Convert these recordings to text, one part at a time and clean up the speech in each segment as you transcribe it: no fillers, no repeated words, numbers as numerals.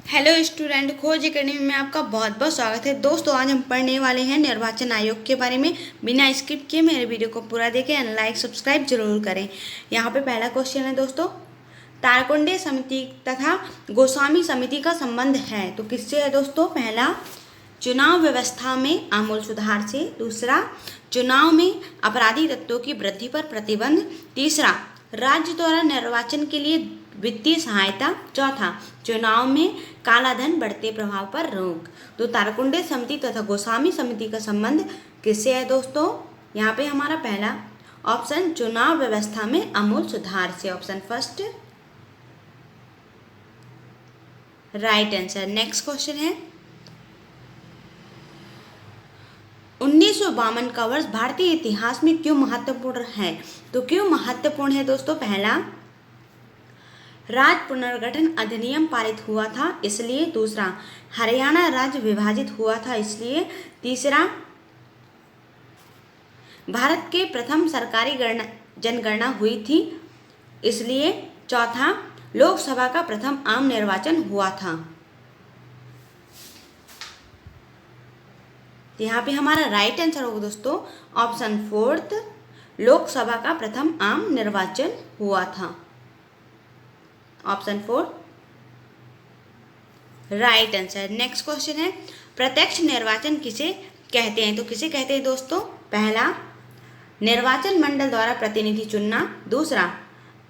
Hello student, खोज academy में आपका बहुत बहुत स्वागत है। दोस्तों, आज हम पढ़ने वाले हैं निर्वाचन आयोग के बारे में। बिना स्किप किए मेरे वीडियो को पूरा देखें एंड लाइक सब्सक्राइब जरूर करें। यहाँ पे पहला क्वेश्चन है दोस्तों, तारकुंडे समिति तथा गोस्वामी समिति का संबंध है तो किससे है दोस्तों? पहला, चुनाव व्यवस्था में आमूल सुधार से। दूसरा, चुनाव में आपराधिक तत्वों की वृद्धि पर प्रतिबंध। तीसरा, राज्य द्वारा निर्वाचन के लिए वित्तीय सहायता। चौथा, चुनाव में कालाधन बढ़ते प्रभाव पर रोक। तो तारकुंडे समिति तथा गोस्वामी समिति का संबंध किससे है दोस्तों? यहाँ पे हमारा पहला ऑप्शन चुनाव व्यवस्था में आमूल सुधार से, option first right answer. Next question है, 1952 का वर्ष भारतीय इतिहास में क्यों महत्वपूर्ण है? तो क्यों महत्वपूर्ण है दोस्तों? पहला, राज्य पुनर्गठन अधिनियम पारित हुआ था इसलिए। दूसरा, हरियाणा राज्य विभाजित हुआ था इसलिए। तीसरा, भारत के प्रथम सरकारी जनगणना हुई थी इसलिए। चौथा, लोकसभा का प्रथम आम निर्वाचन हुआ था। यहाँ पे हमारा राइट आंसर होगा दोस्तों ऑप्शन फोर्थ, लोकसभा का प्रथम आम निर्वाचन हुआ था। Option four right answer. Next question है, प्रत्यक्ष निर्वाचन किसे कहते हैं? तो किसे कहते हैं दोस्तों? पहला, निर्वाचन मंडल द्वारा प्रतिनिधि चुनना। दूसरा,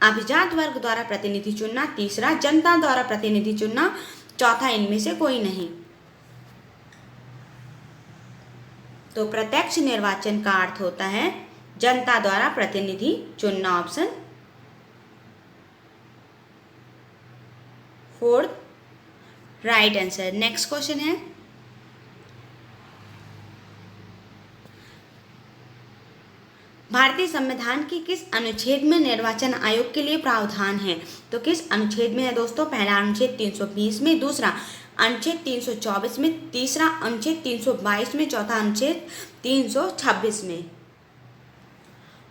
अभिजात वर्ग द्वारा प्रतिनिधि चुनना। तीसरा, जनता द्वारा प्रतिनिधि चुनना। चौथा, इनमें से कोई नहीं। तो प्रत्यक्ष निर्वाचन का अर्थ होता है जनता द्वारा प्रतिनिधि चुनना, option fourth right answer. Next question है, भारतीय संविधान की किस अनुच्छेद में निर्वाचन आयोग के लिए प्रावधान है? तो किस अनुच्छेद में है दोस्तों? पहला, अनुच्छेद 320 में। दूसरा, अनुच्छेद 324 में। तीसरा, अनुच्छेद 322 में। चौथा, अनुच्छेद 326 में।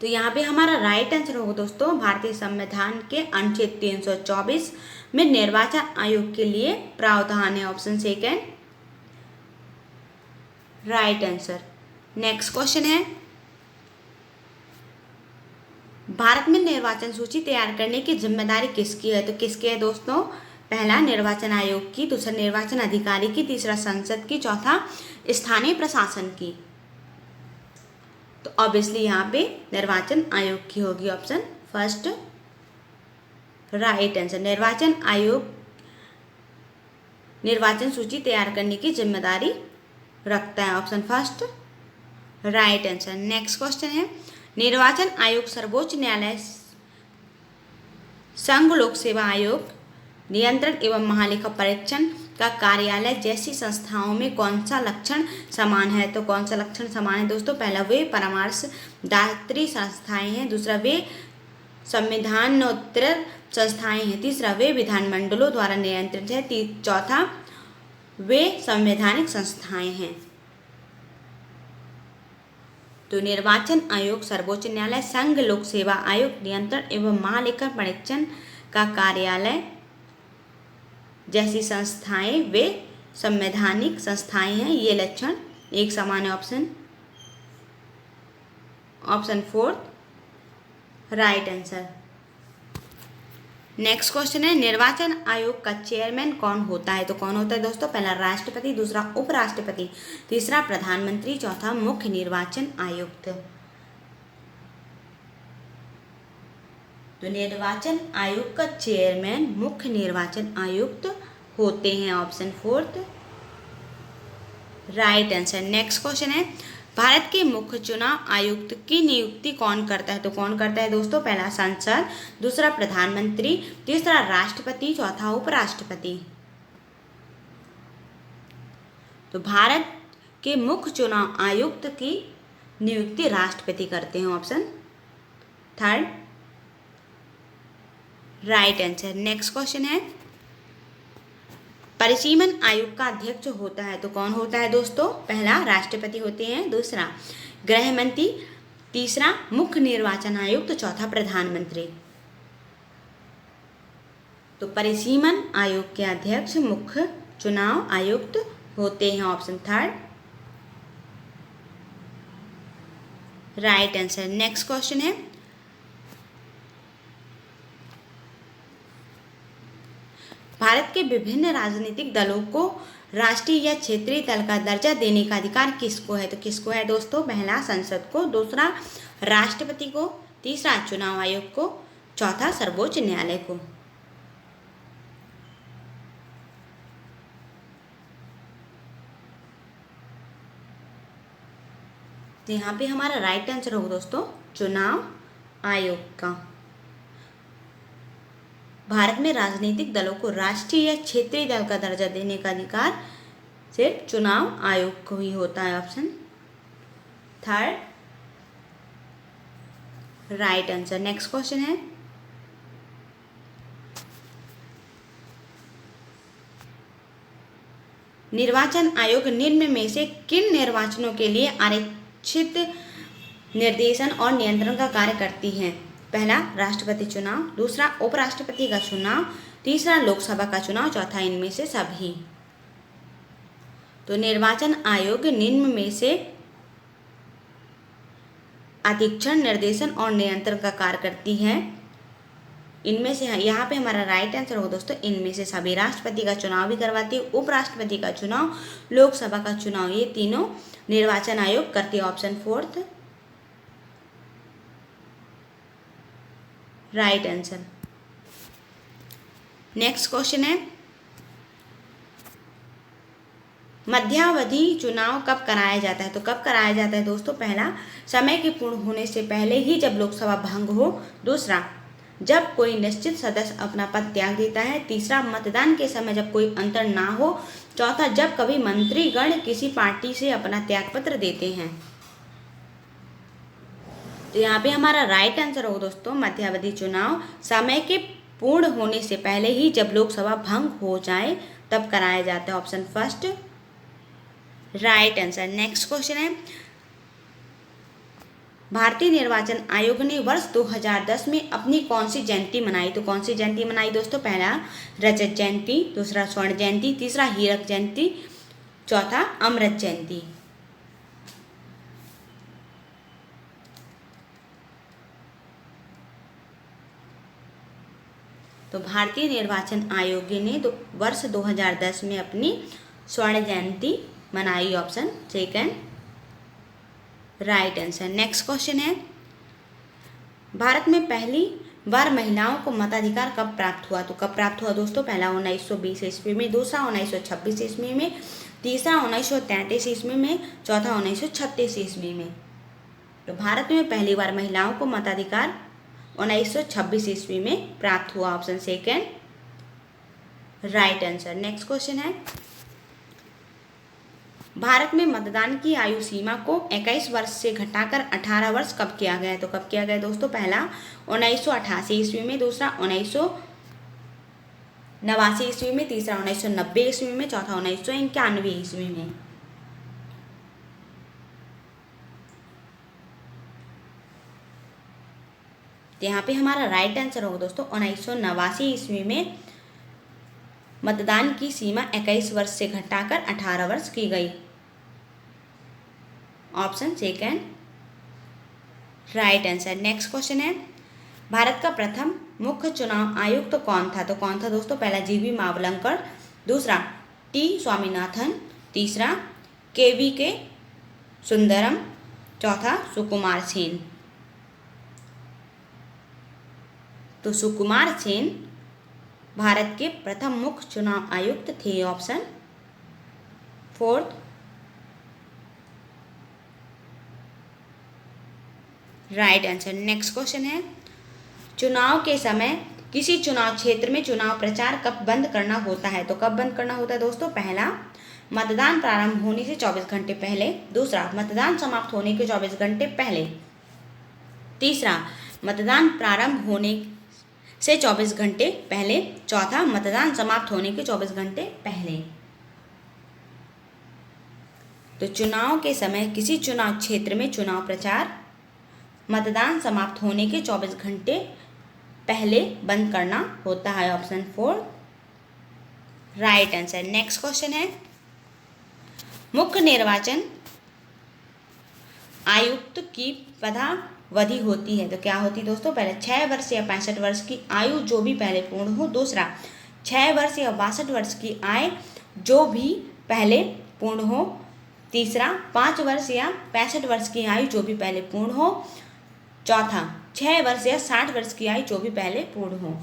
तो यहाँ पे हमारा राइट आंसर होगा दोस्तों भारतीय संविधान के अनुच्छेद 324 में निर्वाचन आयोग के लिए प्रावधान है, option second right answer. Next question है, भारत में निर्वाचन सूची तैयार करने की जिम्मेदारी किसकी है? तो किसकी है दोस्तों? पहला, निर्वाचन आयोग की। दूसरा, निर्वाचन अधिकारी की। तीसरा, संसद की। चौथा, स्थानीय प्रशासन की। तो ऑब्वियसली यहाँ पे निर्वाचन आयोग की होगी, ऑप्शन फर्स्ट राइट आंसर। निर्वाचन आयोग निर्वाचन सूची तैयार करने की जिम्मेदारी रखता है, option first right answer. Next question है, निर्वाचन आयोग सर्वोच्च न्यायालय, संघ लोक सेवा आयोग, नियंत्रण एवं महालेखा परीक्षण का कार्यालय जैसी संस्थाओं में कौन सा लक्षण समान है? तो कौन सा लक्षण समान है दोस्तों? पहला, वे परामर्शदात्री संस्थाएं हैं। दूसरा, वे संविधानोत्तर संस्थाएं हैं। तीसरा, वे विधानमंडलों द्वारा नियंत्रित है। चौथा, वे संवैधानिक संस्थाएं हैं। तो निर्वाचन आयोग सर्वोच्च न्यायालय, संघ लोक सेवा आयोग, नियंत्रण एवं महालेखा परीक्षण का कार्यालय जैसी संस्थाएं वे संवैधानिक संस्थाएं हैं। ये लक्षण एक समान है, option fourth right answer. Next question है, निर्वाचन आयोग का चेयरमैन कौन होता है? तो कौन होता है दोस्तों? पहला, राष्ट्रपति। दूसरा, उपराष्ट्रपति। तीसरा, प्रधानमंत्री। चौथा, मुख्य निर्वाचन आयुक्त। तो निर्वाचन आयोग का चेयरमैन मुख्य निर्वाचन आयुक्त होते हैं, option fourth right answer. Next question है, भारत के मुख्य चुनाव आयुक्त की नियुक्ति कौन करता है? तो कौन करता है दोस्तों? पहला, संसद। दूसरा, प्रधानमंत्री। तीसरा, राष्ट्रपति। चौथा, उपराष्ट्रपति। तो भारत के मुख्य चुनाव आयुक्त की नियुक्ति राष्ट्रपति करते हैं, option third right answer. Next question है, परिसीमन आयोग का अध्यक्ष होता है तो कौन होता है दोस्तों? पहला, राष्ट्रपति होते हैं। दूसरा, गृह मंत्री। तीसरा, मुख्य निर्वाचन आयुक्त। चौथा, प्रधानमंत्री। तो परिसीमन आयोग के अध्यक्ष मुख्य चुनाव आयुक्त होते हैं। Option third right answer. Next question है, भारत के विभिन्न राजनीतिक दलों को राष्ट्रीय या क्षेत्रीय दल का दर्जा देने का अधिकार किसको है? तो किसको है दोस्तों? पहला संसद को, दूसरा राष्ट्रपति को, तीसरा चुनाव आयोग को, चौथा सर्वोच्च न्यायालय को। तो यहाँ पे हमारा राइट आंसर होगा दोस्तों चुनाव आयोग का। भारत में राजनीतिक दलों को राष्ट्रीय या क्षेत्रीय दल का दर्जा देने का अधिकार सिर्फ चुनाव आयोग को ही होता है। Option third right answer. Next question है, निर्वाचन आयोग निम्न में से किन निर्वाचनों के लिए आरक्षित निर्देशन और नियंत्रण का कार्य करती है? पहला राष्ट्रपति चुनाव, दूसरा उपराष्ट्रपति का चुनाव, तीसरा लोकसभा का चुनाव, चौथा इनमें से सभी। तो निर्वाचन आयोग निम्न में से अधीक्षण, निर्देशन और नियंत्रण का कार्य करती है। इनमें से, यहाँ पे हमारा राइट आंसर होगा दोस्तों इनमें से सभी। राष्ट्रपति का चुनाव भी करवाती है, उपराष्ट्रपति का चुनाव, लोकसभा का चुनाव, ये तीनों निर्वाचन आयोग करती है। Option fourth right answer. Next question है, मध्यावधि चुनाव कब कराया जाता है? तो कब कराया जाता है दोस्तों? पहला समय के पूर्ण होने से पहले ही जब लोकसभा भंग हो, दूसरा जब कोई निश्चित सदस्य अपना पद त्याग देता है, तीसरा मतदान के समय जब कोई अंतर ना हो, चौथा जब कभी मंत्रीगण किसी पार्टी से अपना त्यागपत्र देते हैं। तो यहाँ पे हमारा राइट आंसर होगा दोस्तों मध्यावधि चुनाव समय के पूर्ण होने से पहले ही जब लोकसभा भंग हो जाए तब कराया जाता है। Option first right answer. Next question है, भारतीय निर्वाचन आयोग ने वर्ष 2010 में अपनी कौन सी जयंती मनाई? तो कौन सी जयंती मनाई दोस्तों? पहला रजत जयंती, दूसरा स्वर्ण जयंती, तीसरा हीरक जयंती, चौथा अमृत जयंती। तो भारतीय निर्वाचन आयोग ने वर्ष 2010 में अपनी स्वर्ण जयंती मनाई। Option second right answer. Next question है, भारत में पहली बार महिलाओं को मताधिकार कब प्राप्त हुआ? तो कब प्राप्त हुआ दोस्तों? पहला 1920 ईस्वी में, दूसरा 1926 ईस्वी में, तीसरा 1933 ईस्वी में, चौथा 1936 ईस्वी में। तो भारत में पहली बार महिलाओं को मताधिकार 1926 ईस्वी में प्राप्त हुआ। Option second right answer. Next question है, भारत में मतदान की आयु सीमा को 21 वर्ष से घटाकर 18 वर्ष कब किया गया है? तो कब किया गया दोस्तों? पहला 1988 ईस्वी में, दूसरा 1989 ईस्वी में, तीसरा 1990 ईस्वी में, चौथा 1991 ईस्वी में। तो यहाँ पे हमारा राइट आंसर होगा दोस्तों 1989 ईस्वी में मतदान की सीमा 21 वर्ष से घटाकर 18 वर्ष की गई। Option second right answer. Next question है, भारत का प्रथम मुख्य चुनाव आयुक्त कौन था? तो कौन था दोस्तों? पहला जीवी मावलंकर, दूसरा टी स्वामीनाथन, तीसरा केवीके सुंदरम, चौथा सुकुमार सेन। तो सुकुमार सेन भारत के प्रथम मुख्य चुनाव आयुक्त थे। Option fourth right answer. Next question है, चुनाव के समय किसी चुनाव क्षेत्र में चुनाव प्रचार कब बंद करना होता है? तो कब बंद करना होता है दोस्तों? पहला मतदान प्रारंभ होने से 24 घंटे पहले, दूसरा मतदान समाप्त होने के 24 घंटे पहले, तीसरा मतदान प्रारंभ होने से 24 घंटे पहले, चौथा मतदान समाप्त होने के 24 घंटे पहले। तो चुनाव के समय किसी चुनाव क्षेत्र में चुनाव प्रचार मतदान समाप्त होने के 24 घंटे पहले बंद करना होता है। Option 4 right answer. Next question है, मुख्य निर्वाचन आयुक्त की पदावधि होती है तो क्या होती है दोस्तों? पहले 6 वर्ष या 65 वर्ष की आयु जो भी पहले पूर्ण हो। दूसरा 6 वर्ष या 62 वर्ष की आय जो भी पहले पूर्ण हो। तीसरा 5 वर्ष या 65 वर्ष की आयु जो भी पहले पूर्ण हो। चौथा 6 वर्ष या 60 वर्ष की आयु जो भी पहले पूर्ण हो।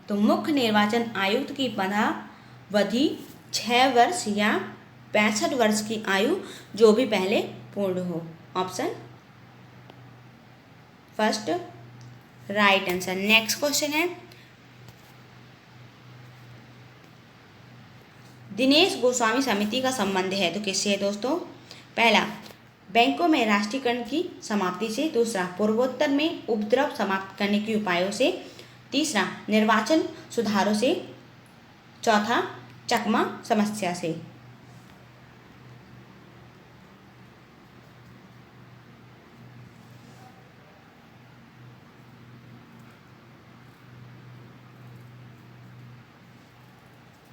तो मुख्य निर्वाचन आयुक्त की पदावधि 6 वर्ष या 65 वर्ष की आयु जो भी पहले पूर्ण हो। Option first right answer. Next question है, दिनेश गोस्वामी समिति का संबंध है तो किससे है दोस्तों? पहला बैंकों में राष्ट्रीयकरण की समाप्ति से। दूसरा पूर्वोत्तर में उपद्रव समाप्त करने के उपायों से। तीसरा निर्वाचन सुधारों से। चौथा चकमा समस्या से।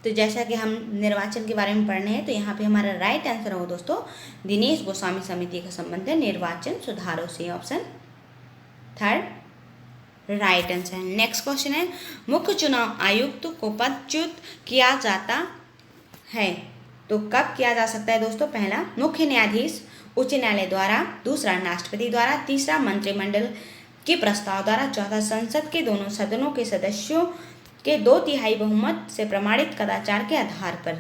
तो जैसा कि हम निर्वाचन के बारे में पढ़ रहे हैं तो यहाँ पे हमारा राइट आंसर होगा दोस्तों, दिनेश गोस्वामी समिति का संबंध है निर्वाचन सुधारों से। Option third right answer. Next question है, मुख्य चुनाव आयुक्त को पदच्युत किया जाता है तो कब किया जा सकता है दोस्तों? पहला मुख्य न्यायाधीश उच्च न्यायालय द्वारा। दूसरा राष्ट्रपति द्वारा। तीसरा मंत्रिमंडल के प्रस्ताव द्वारा। चौथा संसद के दोनों सदनों के सदस्यों के 2/3 बहुमत से प्रमाणित कदाचार के आधार पर।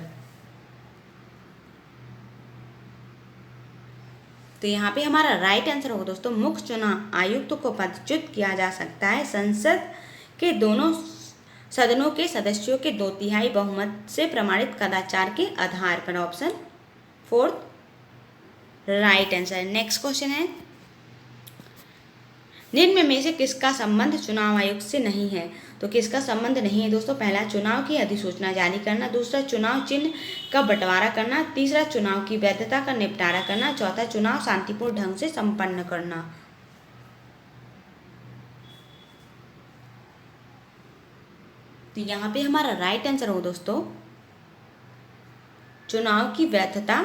तो यहाँ पे हमारा राइट आंसर होगा दोस्तों, मुख्य चुनाव आयुक्त को पदच्युत किया जा सकता है संसद के दोनों सदनों के सदस्यों के 2/3 बहुमत से प्रमाणित कदाचार के आधार पर। Option fourth right answer. Next question है, निम्न में से किसका संबंध चुनाव आयोग से नहीं है? तो किसका संबंध नहीं है दोस्तों? पहला चुनाव की अधिसूचना जारी करना। दूसरा चुनाव चिन्ह का बंटवारा करना। तीसरा चुनाव की वैधता का निपटारा करना। चौथा चुनाव शांतिपूर्ण ढंग से संपन्न करना। तो यहाँ पे हमारा राइट आंसर हो दोस्तों, चुनाव की वैधता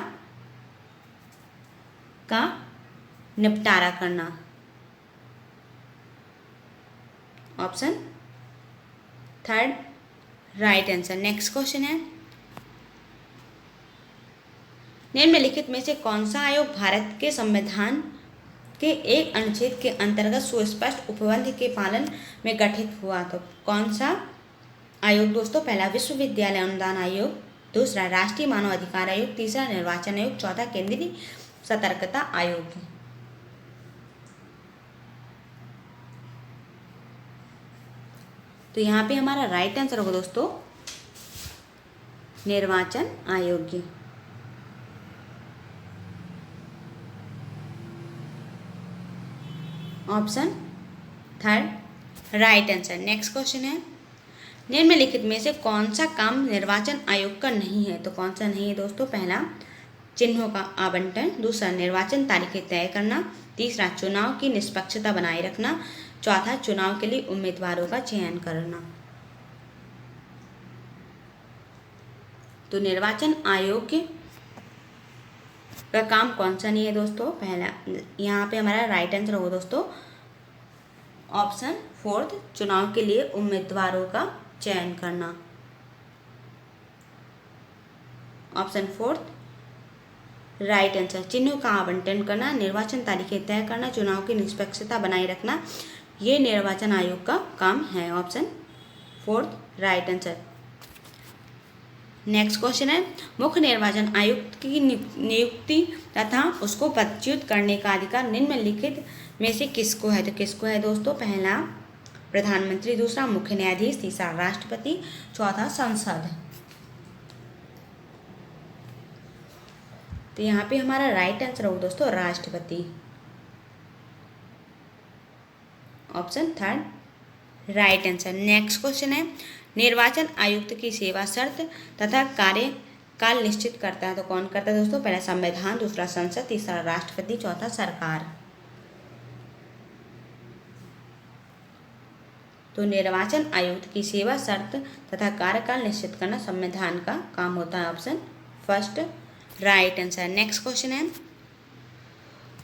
का निपटारा करना। Option third right answer. Next question है, निम्नलिखित में से कौन सा आयोग भारत के संविधान के एक अनुच्छेद के अंतर्गत सुस्पष्ट उपबंध के पालन में गठित हुआ? तो कौन सा आयोग दोस्तों? पहला विश्वविद्यालय अनुदान आयोग। दूसरा राष्ट्रीय मानव अधिकार आयोग। तीसरा निर्वाचन आयोग। चौथा केंद्रीय सतर्कता आयोग। तो यहाँ पे हमारा राइट आंसर होगा दोस्तों, निर्वाचन आयोग। Option third right answer. Next question है, निम्नलिखित में से कौन सा काम निर्वाचन आयोग का नहीं है? तो कौन सा नहीं है दोस्तों? पहला चिन्हों का आवंटन। दूसरा निर्वाचन तारीखें तय करना। तीसरा चुनाव की निष्पक्षता बनाए रखना। चौथा चुनाव के लिए उम्मीदवारों का चयन करना। तो निर्वाचन आयोग का काम कौन सा नहीं है दोस्तों? पहला यहाँ पे हमारा राइट आंसर होगा दोस्तों, ऑप्शन फोर्थ, चुनाव के लिए उम्मीदवारों का चयन करना। Option fourth right answer. चिन्हों का आवंटन करना, निर्वाचन तारीखें तय करना, चुनाव की निष्पक्षता बनाए रखना, ये निर्वाचन आयोग का काम है। Option fourth right answer. Next question है, मुख्य निर्वाचन आयुक्त की नियुक्ति तथा उसको पदच्युत करने का अधिकार निम्नलिखित में से किसको है? तो किसको है दोस्तों? पहला प्रधानमंत्री। दूसरा मुख्य न्यायाधीश। तीसरा राष्ट्रपति। चौथा संसद। तो यहाँ पे हमारा राइट आंसर होगा दोस्तों, राष्ट्रपति। Option third right answer. Next question है, निर्वाचन आयुक्त की सेवा शर्त तथा कार्यकाल निश्चित करता है तो कौन करता है दोस्तों? पहला संविधान। दूसरा संसद। तीसरा राष्ट्रपति। चौथा सरकार। तो निर्वाचन आयुक्त की सेवा शर्त तथा कार्यकाल निश्चित करना संविधान का काम होता है। Option first right answer. Next question है,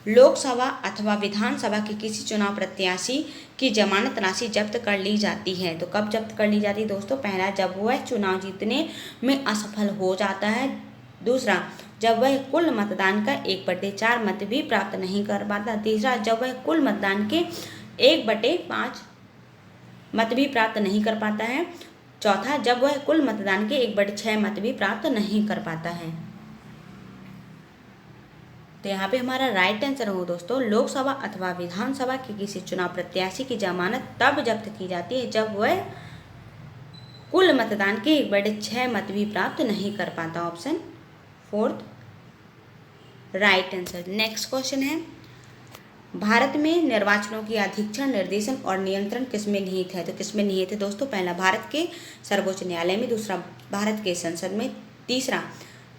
लोकसभा अथवा विधानसभा के किसी चुनाव प्रत्याशी की जमानत राशि जब्त कर ली जाती है। तो कब जब्त कर ली जाती है दोस्तों? पहला, जब वह चुनाव जीतने में असफल हो जाता है। दूसरा, जब वह कुल मतदान का 1/4 मत भी प्राप्त नहीं कर पाता। तीसरा, जब वह कुल मतदान के 1/5 मत भी प्राप्त नहीं कर पाता है। चौथा, जब वह कुल मतदान के 1/6 मत भी प्राप्त नहीं कर पाता है। तो यहाँ पे हमारा राइट आंसर हो दोस्तों, लोकसभा अथवा विधानसभा के किसी चुनाव प्रत्याशी की जमानत तब जब्त की जाती है जब वह कुल मतदान के 1/6 मत भी प्राप्त नहीं कर पाता। Option fourth right answer. Next question है, भारत में निर्वाचनों की अधीक्षण, निर्देशन और नियंत्रण किसमें निहित है? तो किसमें निहित है दोस्तों? पहला, भारत के सर्वोच्च न्यायालय में। दूसरा, भारत के संसद में। तीसरा,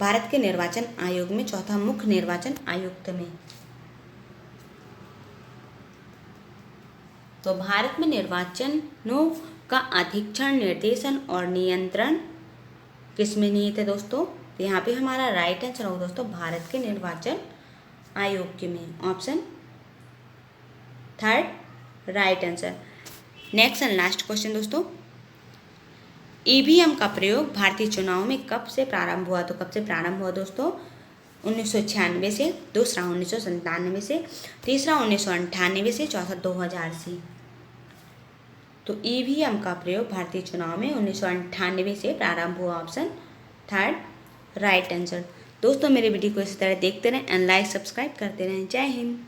भारत के निर्वाचन आयोग में। चौथा, मुख्य निर्वाचन आयुक्त में। तो भारत में निर्वाचनों का अधीक्षण, निर्देशन और नियंत्रण किसमें निहित है दोस्तों? तो यहाँ पे हमारा राइट आंसर हो दोस्तों, भारत के निर्वाचन आयोग के में। Option third right answer. Next and last question दोस्तों, ईवीएम का प्रयोग भारतीय चुनाव में कब से प्रारंभ हुआ? तो कब से प्रारंभ हुआ दोस्तों? 1996 से। दूसरा 1997 से। तीसरा 1998 से। चौथा 2000 से। तो ईवीएम का प्रयोग भारतीय चुनाव में 1998 से प्रारंभ हुआ। Option third right answer. दोस्तों मेरे वीडियो को इसी तरह देखते रहें एंड लाइक सब्सक्राइब करते रहें। जय हिंद।